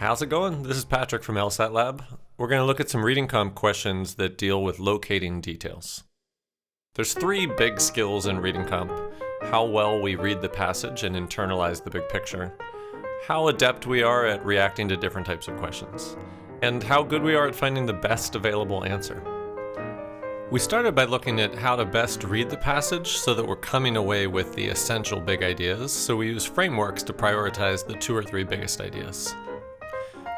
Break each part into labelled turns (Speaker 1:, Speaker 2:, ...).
Speaker 1: How's it going? This is Patrick from LSAT Lab. We're going to look at some reading comp questions that deal with locating details. There's three big skills in reading comp: how well we read the passage and internalize the big picture, how adept we are at reacting to different types of questions, and how good we are at finding the best available answer. We started by looking at how to best read the passage so that we're coming away with the essential big ideas, so we use frameworks to prioritize the 2 or 3 biggest ideas.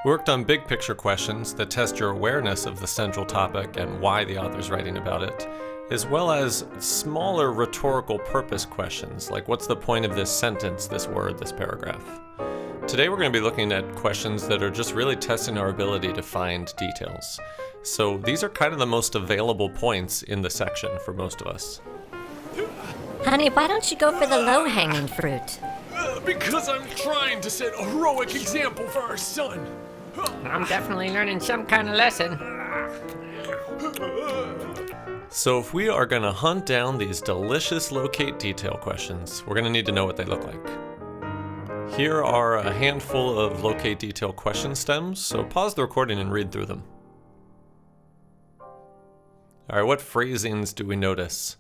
Speaker 1: We worked on big picture questions that test your awareness of the central topic and why the author's writing about it, as well as smaller rhetorical purpose questions like what's the point of this sentence, this word, this paragraph. Today we're going to be looking at questions that are just really testing our ability to find details. So these are kind of the most available points in the section for most of us.
Speaker 2: Honey, why don't you go for the low-hanging fruit?
Speaker 3: Because I'm trying to set a heroic example for our son.
Speaker 4: I'm definitely learning some kind of lesson.
Speaker 1: So if we are going to hunt down these delicious locate detail questions, we're going to need to know what they look like. Here are a handful of locate detail question stems, so pause the recording and read through them. Alright, what phrasings do we notice?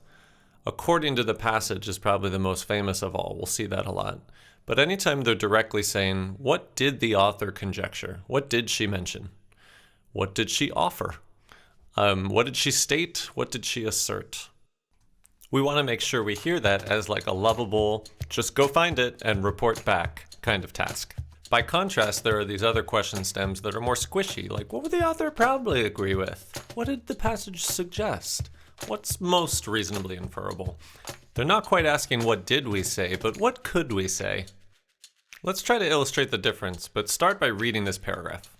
Speaker 1: According to the passage is probably the most famous of all. We'll see that a lot. But anytime they're directly saying, what did the author conjecture? What did she mention? What did she offer? What did she state? What did she assert? We want to make sure we hear that as like a lovable, just go find it and report back kind of task. By contrast, there are these other question stems that are more squishy, like what would the author probably agree with? What did the passage suggest? What's most reasonably inferable? They're not quite asking what did we say, but what could we say? Let's try to illustrate the difference, but start by reading this paragraph.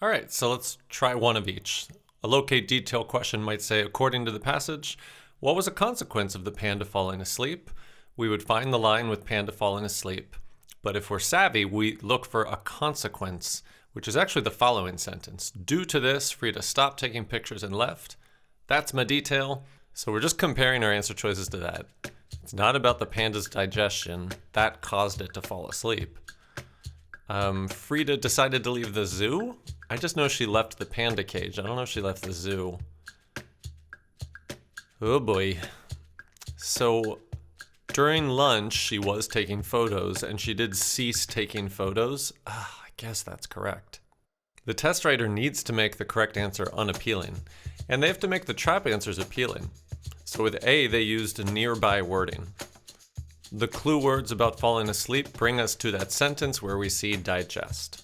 Speaker 1: Alright, so let's try one of each. A locate detail question might say, according to the passage, what was a consequence of the panda falling asleep? We would find the line with panda falling asleep. But if we're savvy, we look for a consequence, which is actually the following sentence. Due to this, Frida stopped taking pictures and left. That's my detail. So we're just comparing our answer choices to that. It's not about the panda's digestion. That caused it to fall asleep. Frida decided to leave the zoo? I just know she left the panda cage. I don't know if she left the zoo. Oh boy. So during lunch, she was taking photos, and she did cease taking photos. I guess that's correct. The test writer needs to make the correct answer unappealing, and they have to make the trap answers appealing. So with A, they used nearby wording. The clue words about falling asleep bring us to that sentence where we see digest.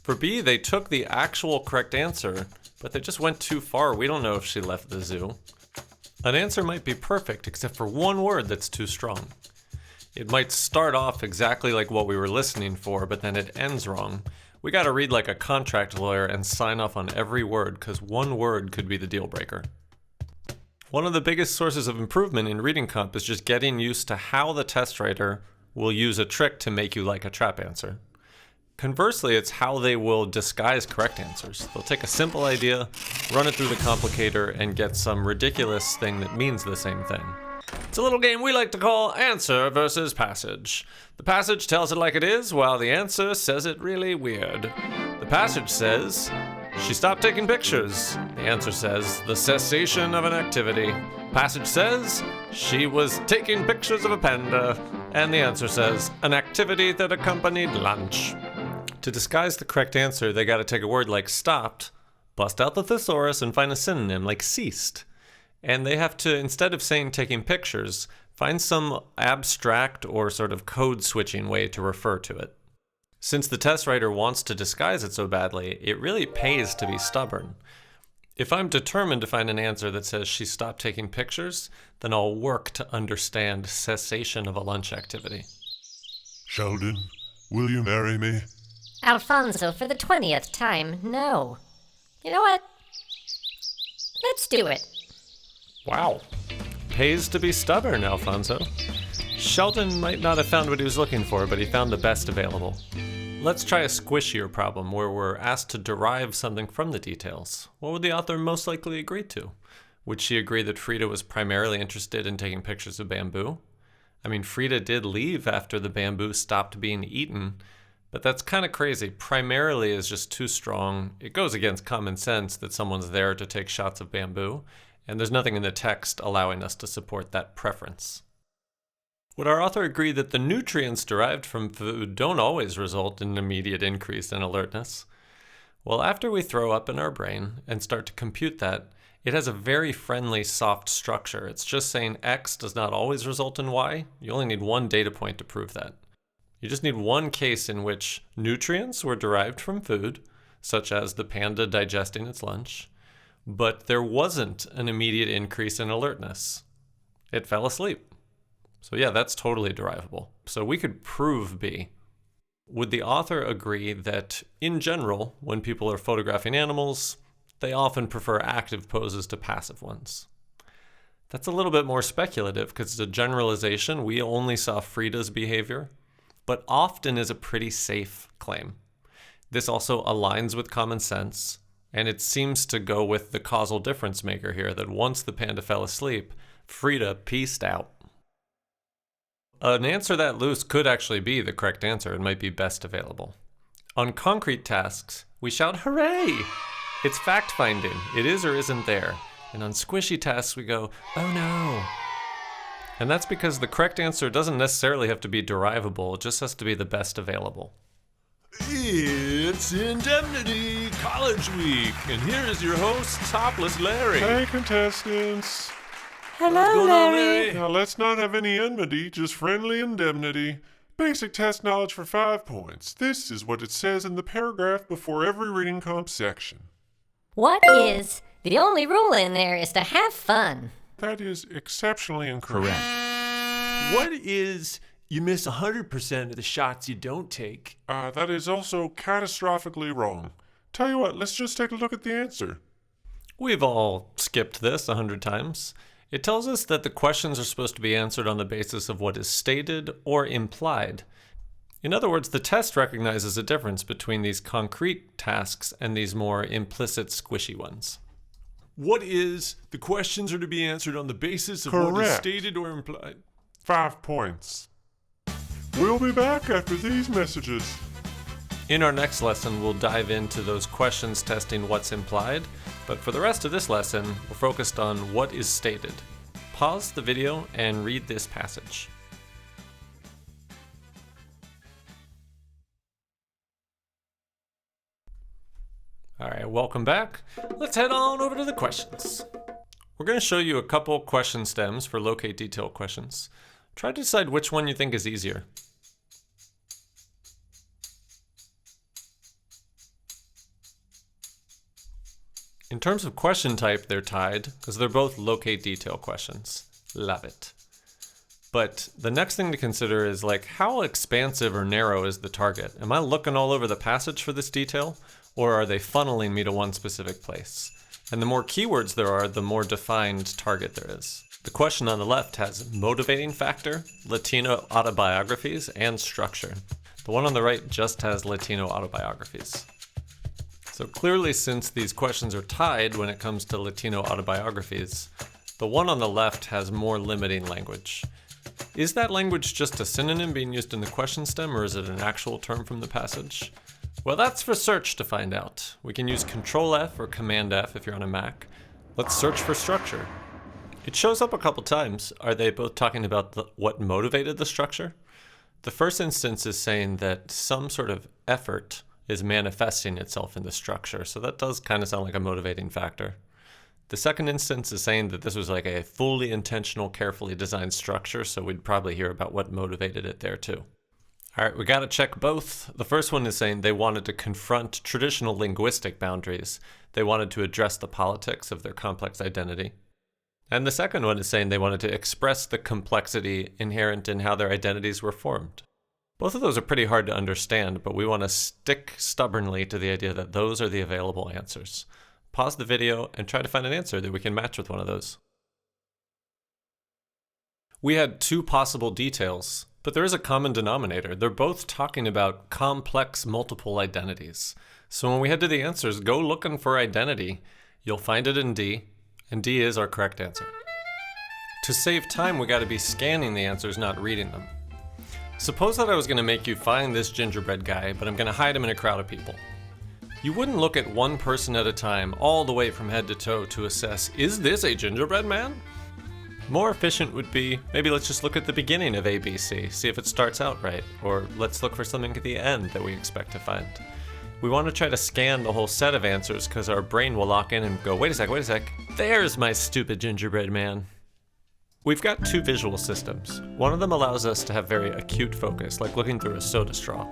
Speaker 1: For B, they took the actual correct answer, but they just went too far. We don't know if she left the zoo. An answer might be perfect except for one word that's too strong. It might start off exactly like what we were listening for, but then it ends wrong. We gotta read like a contract lawyer and sign off on every word, because one word could be the deal breaker. One of the biggest sources of improvement in reading comp is just getting used to how the test writer will use a trick to make you like a trap answer. Conversely, it's how they will disguise correct answers. They'll take a simple idea, run it through the complicator, and get some ridiculous thing that means the same thing. It's a little game we like to call answer versus passage. The passage tells it like it is, while the answer says it really weird. The passage says, she stopped taking pictures. The answer says, the cessation of an activity. Passage says, she was taking pictures of a panda. And the answer says, an activity that accompanied lunch. To disguise the correct answer, they gotta take a word like stopped, bust out the thesaurus, and find a synonym like ceased. And they have to, instead of saying taking pictures, find some abstract or sort of code switching way to refer to it. Since the test writer wants to disguise it so badly, it really pays to be stubborn. If I'm determined to find an answer that says she stopped taking pictures, then I'll work to understand cessation of a lunch activity.
Speaker 5: Sheldon, will you marry me?
Speaker 2: Alfonso, for the 20th time, no. You know what? Let's do it.
Speaker 1: Wow. Pays to be stubborn, Alfonso. Sheldon might not have found what he was looking for, but he found the best available. Let's try a squishier problem where we're asked to derive something from the details. What would the author most likely agree to? Would she agree that Frida was primarily interested in taking pictures of bamboo? I mean, Frida did leave after the bamboo stopped being eaten, but that's kind of crazy. Primarily is just too strong. It goes against common sense that someone's there to take shots of bamboo, and there's nothing in the text allowing us to support that preference. Would our author agree that the nutrients derived from food don't always result in an immediate increase in alertness? Well, after we throw up in our brain and start to compute that, it has a very friendly, soft structure. It's just saying X does not always result in Y. You only need one data point to prove that. You just need one case in which nutrients were derived from food, such as the panda digesting its lunch, but there wasn't an immediate increase in alertness. It fell asleep. So yeah, that's totally derivable. So we could prove B. Would the author agree that, in general, when people are photographing animals, they often prefer active poses to passive ones? That's a little bit more speculative because it's a generalization. We only saw Frida's behavior, but often is a pretty safe claim. This also aligns with common sense, and it seems to go with the causal difference maker here that once the panda fell asleep, Frida peaced out. An answer that loose could actually be the correct answer. It might be best available. On concrete tasks, we shout, hooray! It's fact-finding. It is or isn't there. And on squishy tasks, we go, oh no. And that's because the correct answer doesn't necessarily have to be derivable. It just has to be the best available.
Speaker 3: It's Indemnity College Week, and here is your host, Topless Larry.
Speaker 5: Hey, contestants.
Speaker 3: What's going on, Larry?
Speaker 5: Now, let's not have any enmity, just friendly indemnity. Basic test knowledge for 5 points. This is what it says in the paragraph before every reading comp section.
Speaker 2: What is? The only rule in there is to have fun.
Speaker 5: That is exceptionally incorrect.
Speaker 3: What is you miss 100% of the shots you don't take?
Speaker 5: That is also catastrophically wrong. Tell you what, let's just take a look at the answer.
Speaker 1: We've all skipped this 100 times. It tells us that the questions are supposed to be answered on the basis of what is stated or implied. In other words, the test recognizes a difference between these concrete tasks and these more implicit, squishy ones.
Speaker 3: What is the questions are to be answered on the basis of what is
Speaker 5: Correct.
Speaker 3: stated or implied?
Speaker 5: 5 points. We'll be back after these messages.
Speaker 1: In our next lesson, we'll dive into those questions testing what's implied, but for the rest of this lesson, we're focused on what is stated. Pause the video and read this passage. All right, welcome back. Let's head on over to the questions. We're going to show you a couple question stems for locate detail questions. Try to decide which one you think is easier. In terms of question type, they're tied because they're both locate detail questions. Love it. But the next thing to consider is how expansive or narrow is the target? Am I looking all over the passage for this detail, or are they funneling me to one specific place? And the more keywords there are, the more defined target there is. The question on the left has motivating factor, Latino autobiographies, and structure. The one on the right just has Latino autobiographies. So clearly, since these questions are tied when it comes to Latino autobiographies, the one on the left has more limiting language. Is that language just a synonym being used in the question stem, or is it an actual term from the passage? Well, that's for search to find out. We can use Control F or Command F if you're on a Mac. Let's search for structure. It shows up a couple times. Are they both talking about what motivated the structure? The first instance is saying that some sort of effort is manifesting itself in the structure, so that does kind of sound like a motivating factor. The second instance is saying that this was a fully intentional, carefully designed structure, so we'd probably hear about what motivated it there too. All right, we got to check both. The first one is saying they wanted to confront traditional linguistic boundaries. They wanted to address the politics of their complex identity. And the second one is saying they wanted to express the complexity inherent in how their identities were formed. Both of those are pretty hard to understand, but we want to stick stubbornly to the idea that those are the available answers. Pause the video and try to find an answer that we can match with one of those. We had 2 possible details, but there is a common denominator. They're both talking about complex multiple identities. So when we head to the answers, go looking for identity. You'll find it in D. And D is our correct answer. To save time, we gotta be scanning the answers, not reading them. Suppose that I was gonna make you find this gingerbread guy, but I'm gonna hide him in a crowd of people. You wouldn't look at one person at a time, all the way from head to toe, to assess, is this a gingerbread man? More efficient would be, maybe let's just look at the beginning of ABC, see if it starts out right, or let's look for something at the end that we expect to find. We want to try to scan the whole set of answers because our brain will lock in and go, wait a sec, there's my stupid gingerbread man. We've got two visual systems. One of them allows us to have very acute focus, like looking through a soda straw.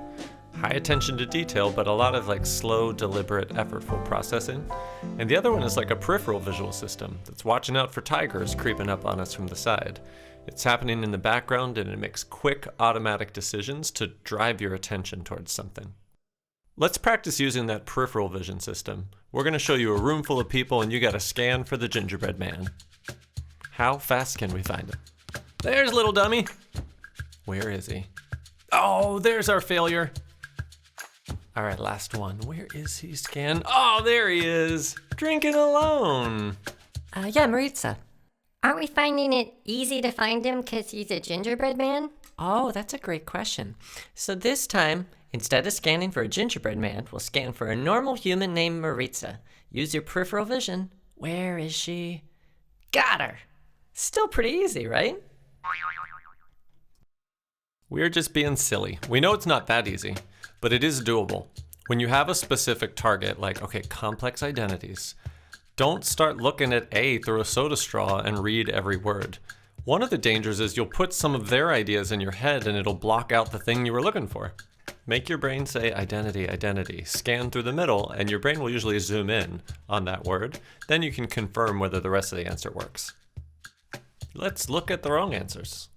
Speaker 1: High attention to detail, but a lot of slow, deliberate, effortful processing. And the other one is like a peripheral visual system that's watching out for tigers creeping up on us from the side. It's happening in the background and it makes quick, automatic decisions to drive your attention towards something. Let's practice using that peripheral vision system. We're gonna show you a room full of people and you gotta scan for the gingerbread man. How fast can we find him? There's little dummy. Where is he? Oh, there's our failure. All right, last one. Where is he? Scan. Oh, there he is. Drinking alone.
Speaker 2: Yeah, Maritza. Aren't we finding it easy to find him because he's a gingerbread man?
Speaker 4: Oh, that's a great question. So this time, instead of scanning for a gingerbread man, we'll scan for a normal human named Maritza. Use your peripheral vision. Where is she? Got her. Still pretty easy, right?
Speaker 1: We're just being silly. We know it's not that easy, but it is doable. When you have a specific target, like, okay, complex identities, don't start looking at A through a soda straw and read every word. One of the dangers is you'll put some of their ideas in your head and it'll block out the thing you were looking for. Make your brain say identity, identity, scan through the middle, and your brain will usually zoom in on that word. Then you can confirm whether the rest of the answer works. Let's look at the wrong answers.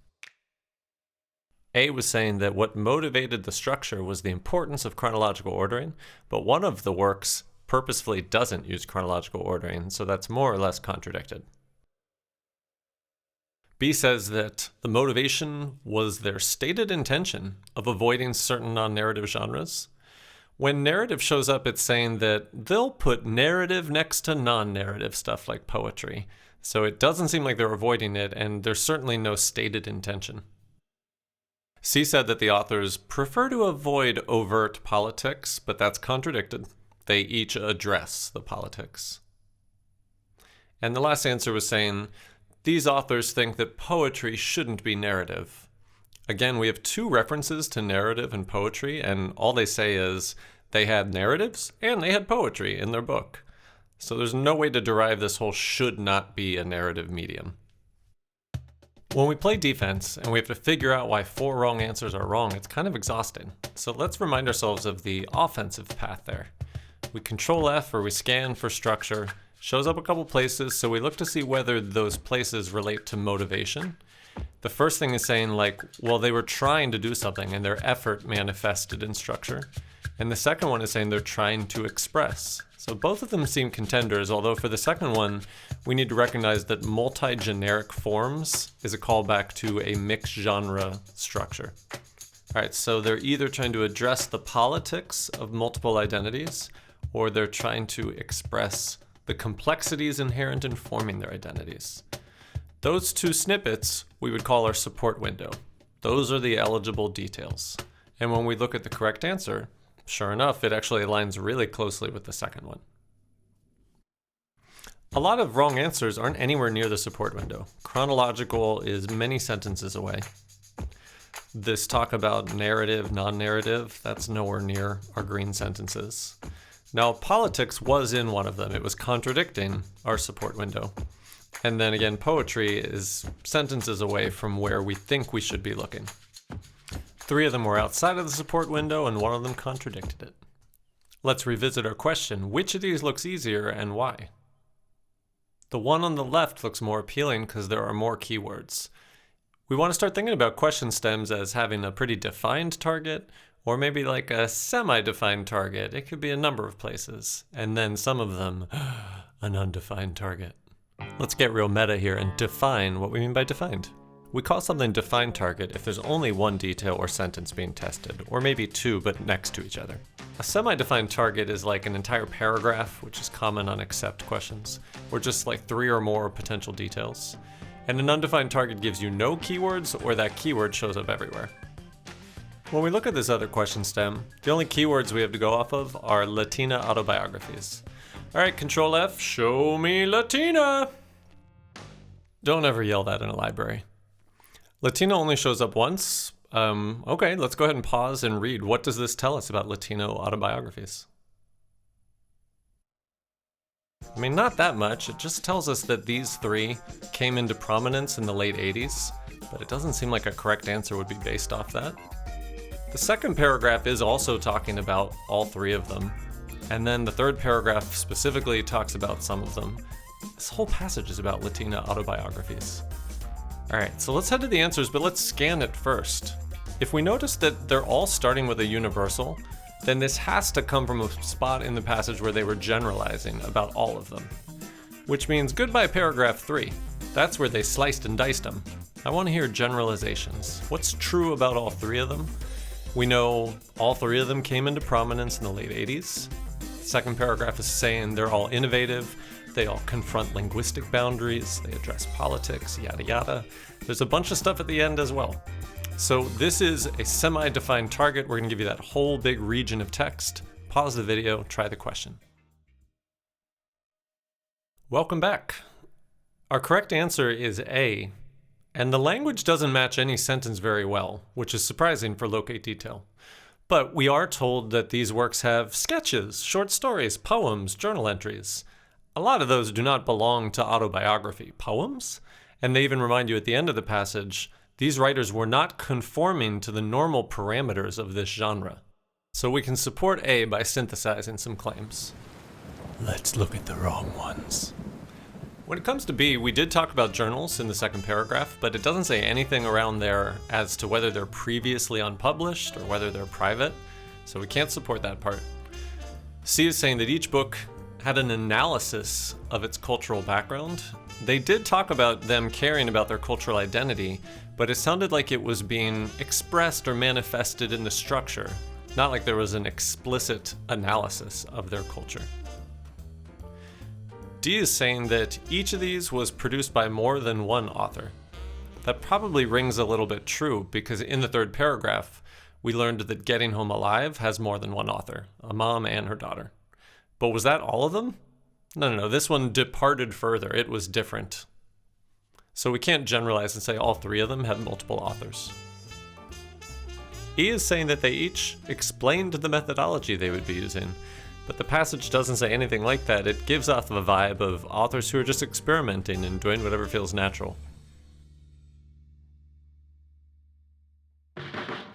Speaker 1: A was saying that what motivated the structure was the importance of chronological ordering, but one of the works purposefully doesn't use chronological ordering, so that's more or less contradicted. B says that the motivation was their stated intention of avoiding certain non-narrative genres. When narrative shows up, it's saying that they'll put narrative next to non-narrative stuff like poetry. So it doesn't seem like they're avoiding it, and there's certainly no stated intention. C said that the authors prefer to avoid overt politics, but that's contradicted. They each address the politics. And the last answer was saying, these authors think that poetry shouldn't be narrative. Again, we have two references to narrative and poetry, and all they say is they had narratives and they had poetry in their book. So there's no way to derive this whole should not be a narrative medium. When we play defense and we have to figure out why 4 wrong answers are wrong, it's kind of exhausting. So let's remind ourselves of the offensive path there. We Control F or we scan for structure, shows up a couple places, so we look to see whether those places relate to motivation. The first thing is saying well, they were trying to do something and their effort manifested in structure. And the second one is saying they're trying to express. So both of them seem contenders, although for the second one, we need to recognize that multi-generic forms is a callback to a mixed genre structure. All right, so they're either trying to address the politics of multiple identities, or they're trying to express the complexities inherent in forming their identities. Those two snippets we would call our support window. Those are the eligible details. And when we look at the correct answer, sure enough, it actually aligns really closely with the second one. A lot of wrong answers aren't anywhere near the support window. Chronological is many sentences away. This talk about narrative, non-narrative, that's nowhere near our green sentences. Now, politics was in one of them. It was contradicting our support window. And then again, poetry is sentences away from where we think we should be looking. 3 of them were outside of the support window and 1 of them contradicted it. Let's revisit our question. Which of these looks easier and why? The one on the left looks more appealing because there are more keywords. We want to start thinking about question stems as having a pretty defined target, or maybe like a semi-defined target. It could be a number of places, and then some of them, an undefined target. Let's get real meta here and define what we mean by defined. We call something defined target if there's only one detail or sentence being tested, or maybe two but next to each other. A semi-defined target is like an entire paragraph, which is common on accept questions, or just like 3 or more potential details. And an undefined target gives you no keywords, or that keyword shows up everywhere. When we look at this other question stem, the only keywords we have to go off of are Latina autobiographies. Alright, Control F, show me Latina! Don't ever yell that in a library. Latina only shows up once. Okay, let's go ahead and pause and read. What does this tell us about Latino autobiographies? I mean, not that much. It just tells us that these 3 came into prominence in the late 80s, but it doesn't seem like a correct answer would be based off that. The second paragraph is also talking about all 3 of them, and then the third paragraph specifically talks about some of them. This whole passage is about Latina autobiographies. Alright, so let's head to the answers, but let's scan it first. If we notice that they're all starting with a universal, then this has to come from a spot in the passage where they were generalizing about all of them. Which means goodbye paragraph 3. That's where they sliced and diced them. I want to hear generalizations. What's true about all 3 of them? We know all 3 of them came into prominence in the late 80s. The second paragraph is saying they're all innovative, they all confront linguistic boundaries, they address politics, yada yada. There's a bunch of stuff at the end as well. So this is a semi-defined target. We're going to give you that whole big region of text. Pause the video, try the question. Welcome back. Our correct answer is A. And the language doesn't match any sentence very well, which is surprising for locate detail. But we are told that these works have sketches, short stories, poems, journal entries. A lot of those do not belong to autobiography poems, and they even remind you at the end of the passage, these writers were not conforming to the normal parameters of this genre. So we can support A by synthesizing some claims. Let's look at the wrong ones. When it comes to B, we did talk about journals in the second paragraph, but it doesn't say anything around there as to whether they're previously unpublished or whether they're private, so we can't support that part. C is saying that each book had an analysis of its cultural background. They did talk about them caring about their cultural identity, but it sounded like it was being expressed or manifested in the structure, not like there was an explicit analysis of their culture. D is saying that each of these was produced by more than one author. That probably rings a little bit true because in the third paragraph, we learned that Getting Home Alive has more than one author, a mom and her daughter. But was that all of them? No, this one departed further. It was different. So we can't generalize and say all 3 of them had multiple authors. E is saying that they each explained the methodology they would be using, but the passage doesn't say anything like that. It gives off a vibe of authors who are just experimenting and doing whatever feels natural.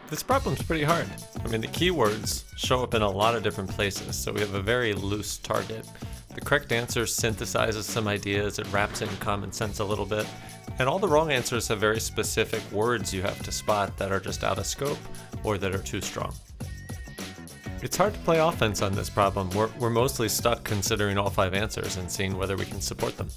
Speaker 1: This problem's pretty hard. I mean, the keywords show up in a lot of different places, so we have a very loose target. The correct answer synthesizes some ideas, it wraps in common sense a little bit, and all the wrong answers have very specific words you have to spot that are just out of scope or that are too strong. It's hard to play offense on this problem. We're mostly stuck considering all 5 answers and seeing whether we can support them.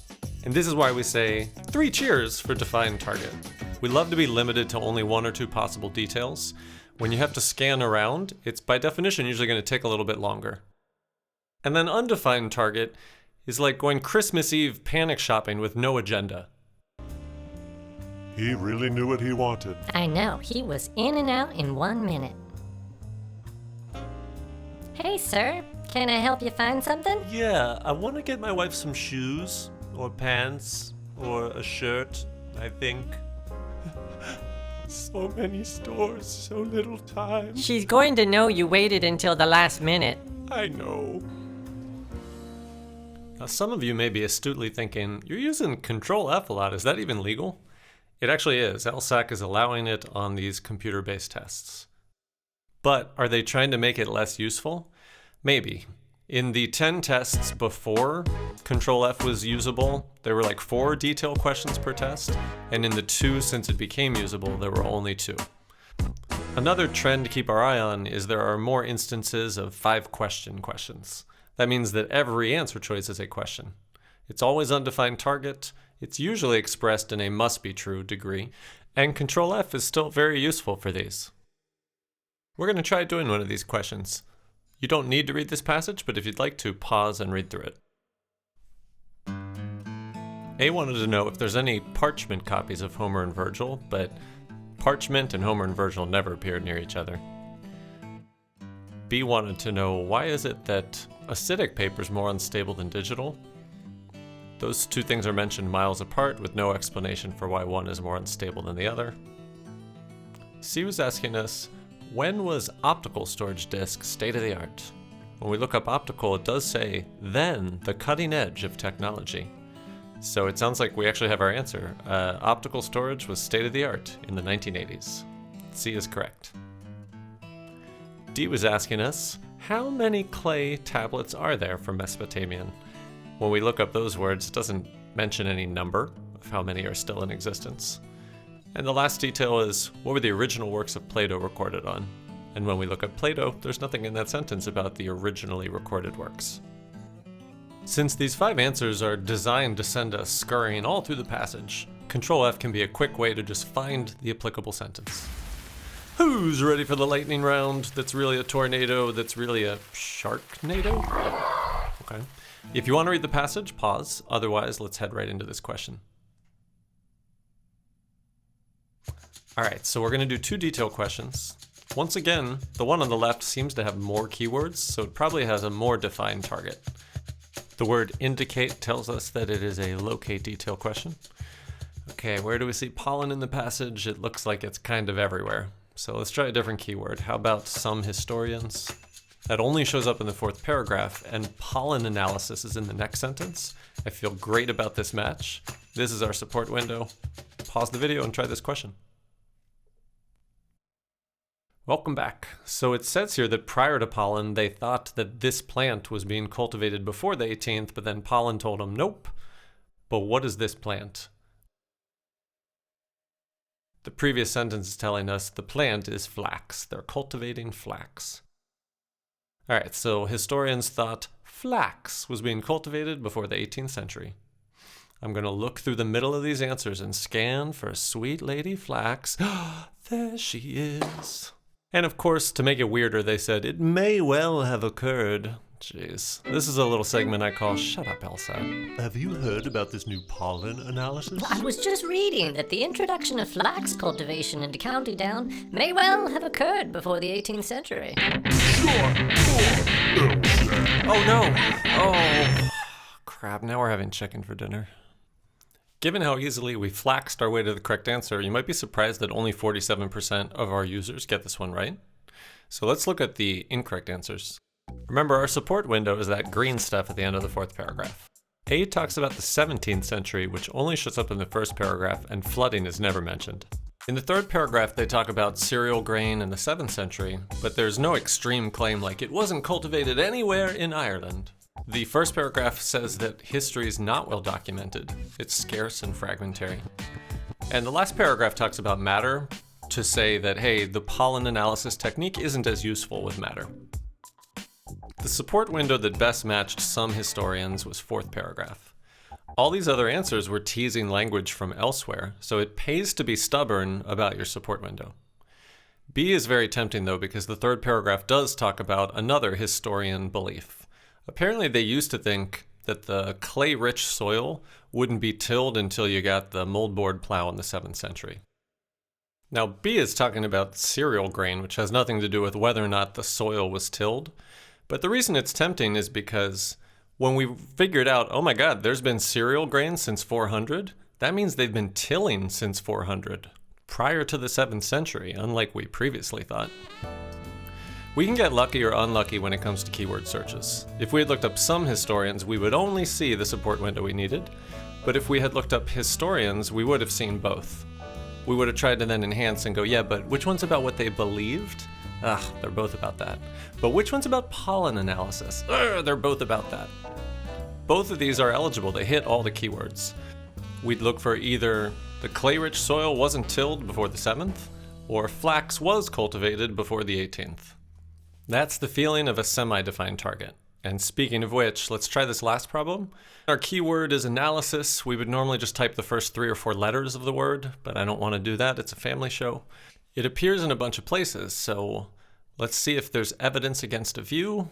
Speaker 1: And this is why we say 3 cheers for defined target. We love to be limited to only 1 or 2 possible details. When you have to scan around, it's by definition usually going to take a little bit longer. And then undefined target is like going Christmas Eve panic shopping with no agenda.
Speaker 5: He really knew what he wanted.
Speaker 2: I know, he was in and out in 1 minute. Hey, sir, can I help you find something?
Speaker 3: Yeah, I want to get my wife some shoes, or pants, or a shirt, I think. So many stores, so little time.
Speaker 4: She's going to know you waited until the last minute.
Speaker 3: I know.
Speaker 1: Now, some of you may be astutely thinking, you're using Control F a lot, is that even legal? It actually is. LSAC is allowing it on these computer-based tests. But are they trying to make it less useful? Maybe. In the 10 tests before Control F was usable, there were like 4 detail questions per test, and in the 2 since it became usable, there were only 2. Another trend to keep our eye on is there are more instances of 5-question questions. That means that every answer choice is a question. It's always undefined target, it's usually expressed in a must-be-true degree, And Control F is still very useful for these. We're going to try doing one of these questions. You don't need to read this passage, but if you'd like to, pause and read through it. A wanted to know if there's any parchment copies of Homer and Virgil, but parchment and Homer and Virgil never appeared near each other. B wanted to know why is it that acidic paper is more unstable than digital? Those two things are mentioned miles apart with no explanation for why one is more unstable than the other. C was asking us, when was optical storage disk state of the art? When we look up optical, it does say, then the cutting edge of technology. So it sounds like we actually have our answer. Optical storage was state of the art in the 1980s. C is correct. D was asking us, how many clay tablets are there for Mesopotamian? When we look up those words, it doesn't mention any number of how many are still in existence. And the last detail is, what were the original works of Plato recorded on? And when we look up Plato, there's nothing in that sentence about the originally recorded works. Since these 5 answers are designed to send us scurrying all through the passage, Control F can be a quick way to just find the applicable sentence. Who's ready for the lightning round that's really a tornado that's really a sharknado? Okay. If you want to read the passage, pause. Otherwise, let's head right into this question. All right, so we're going to do 2 detail questions. Once again, the one on the left seems to have more keywords, so it probably has a more defined target. The word indicate tells us that it is a locate detail question. Okay, where do we see pollen in the passage? It looks like it's kind of everywhere. So let's try a different keyword. How about some historians? That only shows up in the 4th paragraph, and pollen analysis is in the next sentence. I feel great about this match. This is our support window. Pause the video and try this question. Welcome back. So it says here that prior to pollen, they thought that this plant was being cultivated before the 18th, but then pollen told them, nope. But what is this plant? The previous sentence is telling us the plant is flax. They're cultivating flax. All right, so historians thought flax was being cultivated before the 18th century. I'm going to look through the middle of these answers and scan for sweet lady flax. There she is. And of course, to make it weirder, they said, it may well have occurred. Jeez. This is a little segment I call Shut Up, LSAT.
Speaker 3: Have you heard about this new pollen analysis?
Speaker 2: I was just reading that the introduction of flax cultivation into County Down may well have occurred before the 18th century.
Speaker 1: Oh no! Oh, crap, now we're having chicken for dinner. Given how easily we flaxed our way to the correct answer, you might be surprised that only 47% of our users get this one right. So let's look at the incorrect answers. Remember, our support window is that green stuff at the end of the 4th paragraph. A talks about the 17th century, which only shows up in the 1st paragraph, and flooding is never mentioned. In the 3rd paragraph, they talk about cereal grain in the 7th century, but there's no extreme claim like it wasn't cultivated anywhere in Ireland. The 1st paragraph says that history is not well documented. It's scarce and fragmentary. And the last paragraph talks about matter to say that, hey, the pollen analysis technique isn't as useful with matter. The support window that best matched some historians was 4th paragraph. All these other answers were teasing language from elsewhere, so it pays to be stubborn about your support window. B is very tempting though, because the 3rd paragraph does talk about another historian belief. Apparently they used to think that the clay-rich soil wouldn't be tilled until you got the moldboard plow in the 7th century. Now B is talking about cereal grain, which has nothing to do with whether or not the soil was tilled. But the reason it's tempting is because when we figured out, oh my god, there's been cereal grain since 400, that means they've been tilling since 400, prior to the 7th century, unlike we previously thought. We can get lucky or unlucky when it comes to keyword searches. If we had looked up some historians, we would only see the support window we needed, but if we had looked up historians, we would have seen both. We would have tried to then enhance and go, yeah, but which one's about what they believed? They're both about that. But which one's about pollen analysis? They're both about that. Both of these are eligible. They hit all the keywords. We'd look for either the clay-rich soil wasn't tilled before the 7th, or flax was cultivated before the 18th. That's the feeling of a semi-defined target. And speaking of which, let's try this last problem. Our keyword is analysis. We would normally just type the first 3 or 4 letters of the word, but I don't want to do that. It's a family show. It appears in a bunch of places, so let's see if there's evidence against a view.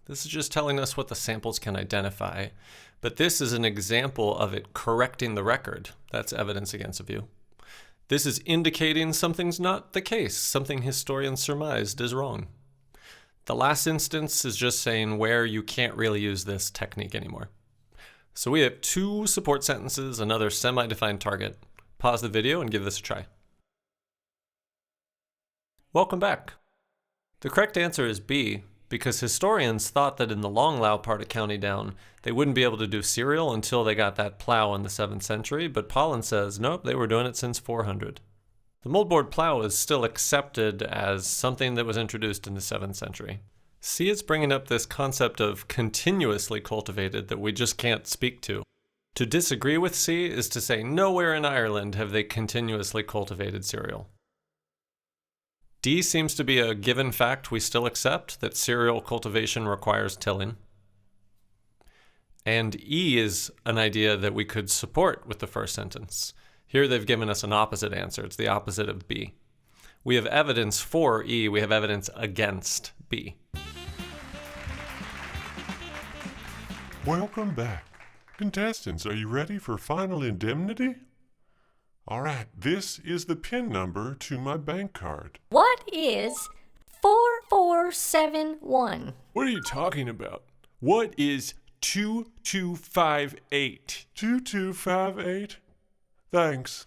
Speaker 1: This is just telling us what the samples can identify, but this is an example of it correcting the record. That's evidence against a view. This is indicating something's not the case, something historians surmised is wrong. The last instance is just saying where you can't really use this technique anymore. So we have 2 support sentences, another semi-defined target. Pause the video and give this a try. Welcome back. The correct answer is B, because historians thought that in the Long Lao part of County Down, they wouldn't be able to do cereal until they got that plow in the 7th century, but Pollen says, nope, they were doing it since 400. The moldboard plow is still accepted as something that was introduced in the 7th century. C is bringing up this concept of continuously cultivated that we just can't speak to. To disagree with C is to say nowhere in Ireland have they continuously cultivated cereal. D seems to be a given fact we still accept, that cereal cultivation requires tilling. And E is an idea that we could support with the first sentence. Here they've given us an opposite answer. It's the opposite of B. We have evidence for E, we have evidence against B.
Speaker 5: Welcome back. Contestants, are you ready for final indemnity? All right, this is the PIN number to my bank card.
Speaker 2: What is 4471?
Speaker 3: What are you talking about? What is 2258?
Speaker 5: 2258? Thanks.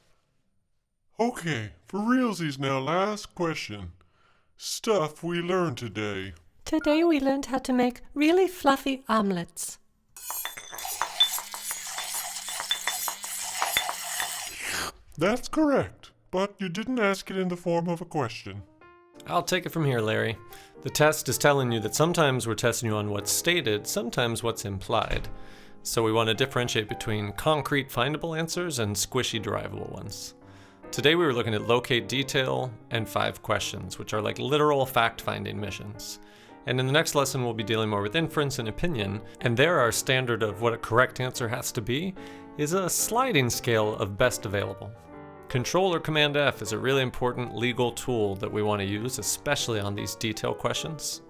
Speaker 5: Okay, for realsies now, last question. Stuff we learned today.
Speaker 4: Today we learned how to make really fluffy omelets.
Speaker 5: That's correct, but you didn't ask it in the form of a question.
Speaker 1: I'll take it from here, Larry. The test is telling you that sometimes we're testing you on what's stated, sometimes what's implied. So we want to differentiate between concrete findable answers and squishy derivable ones. Today we were looking at locate detail and 5 questions, which are like literal fact-finding missions. And in the next lesson we'll be dealing more with inference and opinion, and there our standard of what a correct answer has to be is a sliding scale of best available. Control or Command F is a really important legal tool that we want to use, especially on these detail questions.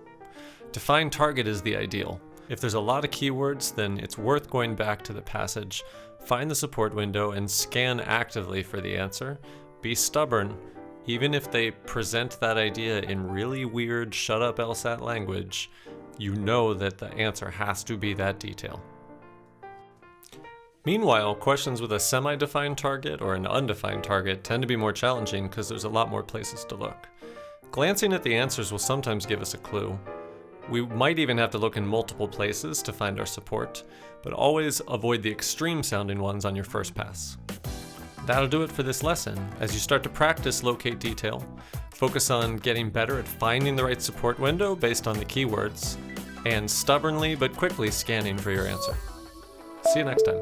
Speaker 1: Define target is the ideal. If there's a lot of keywords, then it's worth going back to the passage, find the support window, and scan actively for the answer. Be stubborn. Even if they present that idea in really weird shut up LSAT language, you know that the answer has to be that detail. Meanwhile, questions with a semi-defined target or an undefined target tend to be more challenging because there's a lot more places to look. Glancing at the answers will sometimes give us a clue. We might even have to look in multiple places to find our support, but always avoid the extreme sounding ones on your first pass. That'll do it for this lesson. As you start to practice locate detail, focus on getting better at finding the right support window based on the keywords, and stubbornly but quickly scanning for your answer. See you next time.